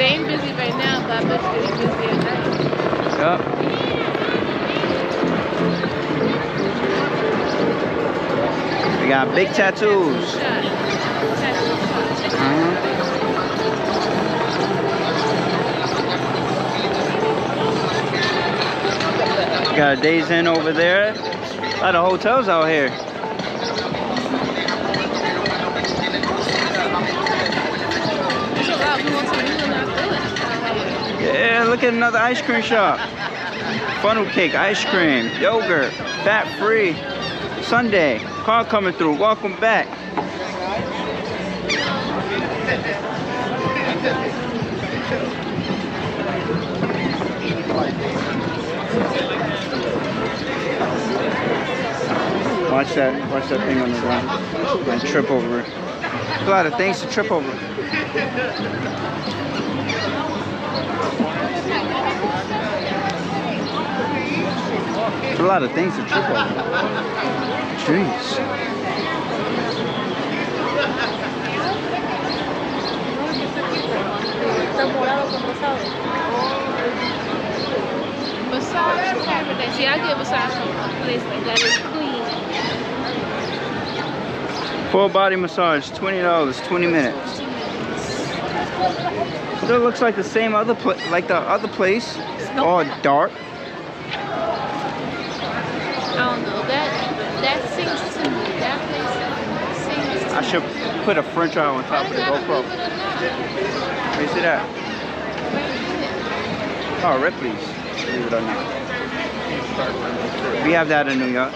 ain't busy right now, but I bet you they busy at night. Yup. We got big tattoos. Got a Days Inn over there. A lot of hotels out here. Yeah, look at another ice cream shop. Funnel cake, ice cream, yogurt, fat free. Sunday, car coming through. Welcome back. Watch that thing on the ground. And trip over it. A lot of things to trip over. A lot of things to trip over. Jeez. Massage paradise. See, I get massage from a place like that. It's clean. Full body massage, $20, 20 minutes. Still looks like the same other like the other place. All dark. I don't know. That sings to me. That place sings to me. I should put a French fry on top of the GoPro. Let me see that. Oh, Ripley's. Believe it or not. We have that in New York.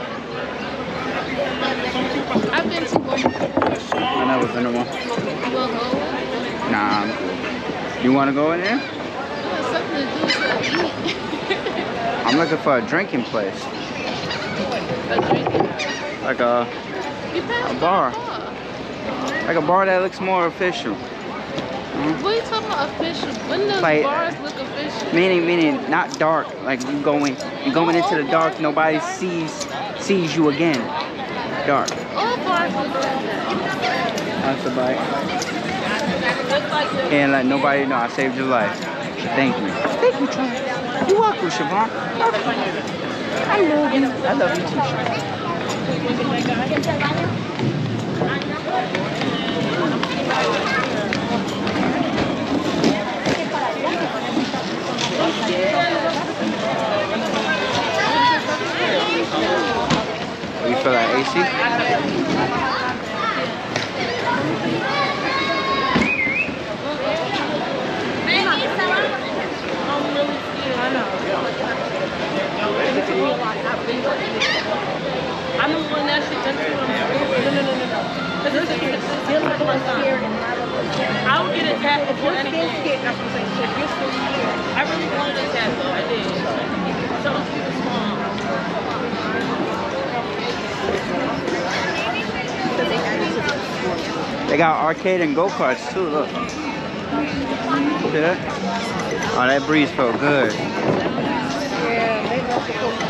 I've been to one. I never been to one. You will go? Nah. You want to go in there? Something to do to eat. I'm looking for a drinking place. A drinking? Like a bar. Like a bar that looks more official. What are you talking about official? When does Like, bars look official? Meaning not dark. Like you're going into the dark, nobody sees you again. Dark. All bars look like that. That's a bite. And let nobody know I saved your life. Thank you. Thank you, Charlie. You're welcome, Siobhan. I love you. I love you too, Siobhan. You feel like AC? I'm the one that should just No. I would get a tap before anything. That's what I'm saying. If you're still here, I really wanted a tap though. I did. So it's small. They got arcade and go-karts too, look. See that? Oh, that breeze felt good. Yeah, they love to go to the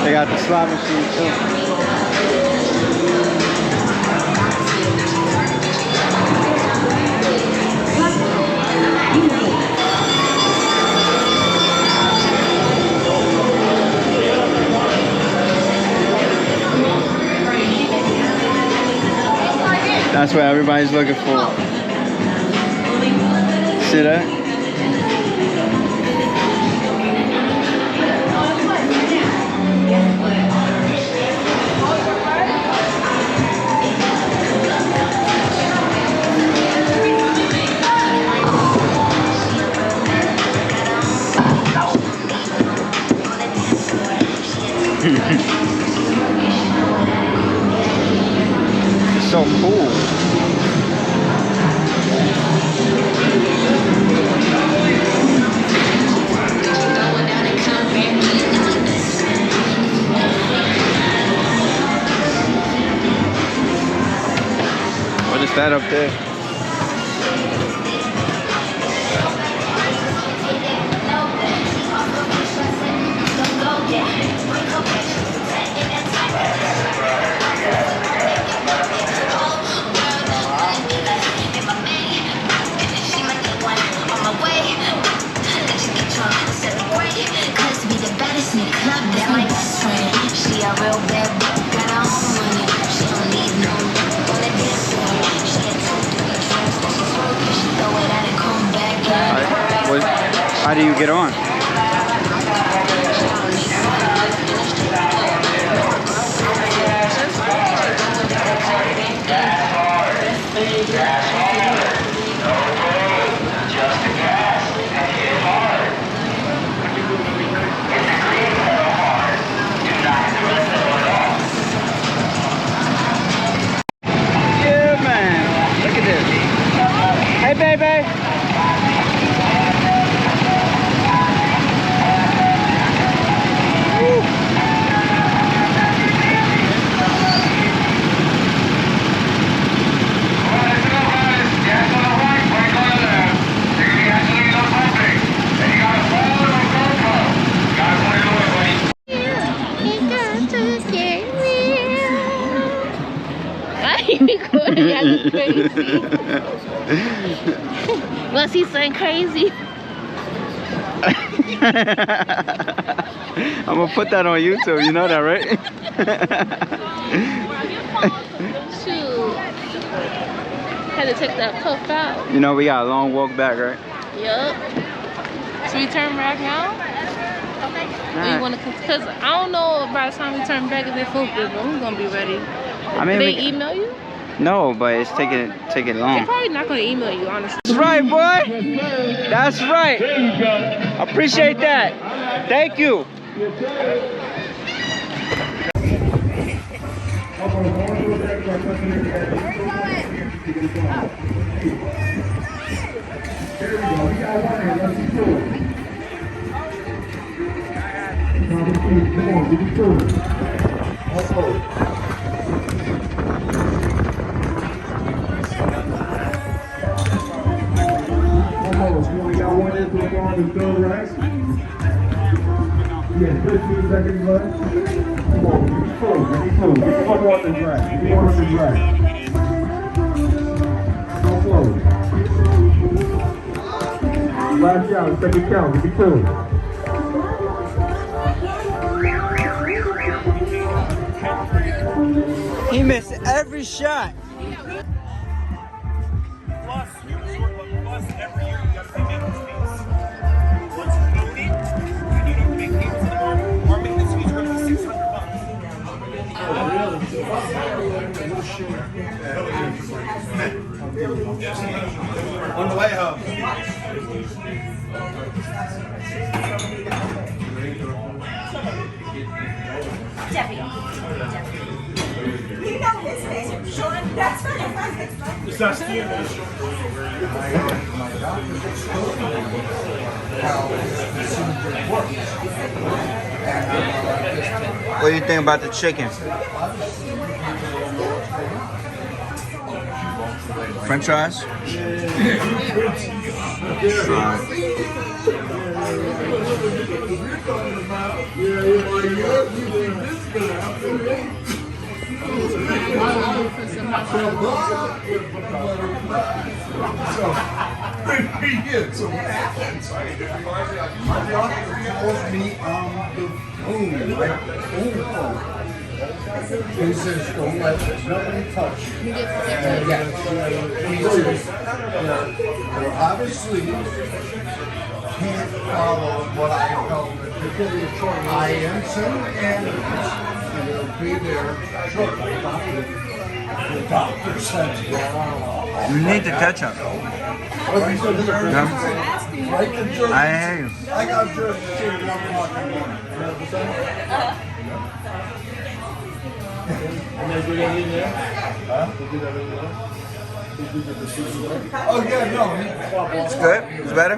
They got the slot machine too. That's what everybody's looking for. See that? It's so cool. What is that up there? How do you get on? Yeah, man. Look at this. Hey, baby. Was he saying crazy? I'm gonna put that on YouTube, you know that, right? Shoot. Had to take that puff out. You know we got a long walk back, right? Yup. Should we turn back now? Or you wanna, cause I don't know by the time we turn back if they feel good, but we're gonna be ready. I mean, Did they email you? No, but it's taking long. They're probably not gonna email you, honestly. That's right, boy. That's right. Appreciate that. Thank you. We got one in so far on the third right. Yeah, 15 seconds left. Come on, be close, be close. Get one on the right. Get one on the right. Go close. Last shot, second count, be close. He missed every shot. Plus every year you gotta pay maintenance fees. Once you donate and you don't make payments anymore, our maintenance fees are gonna be $600. On the way home. You know his name, Sean. That's not your first name. It's not Steve. What do you think about the chicken? French fries? So what happens? My doctor calls me on the phone, like, he says, don't let nobody touch you. Yeah. He says, obviously, can't follow what I told him. I answer and it'll be there shortly. The doctor says, You need the ketchup. I I hear you. I got jerky chicken at 1 o'clock in the morning. Oh yeah, no. It's good? It's better?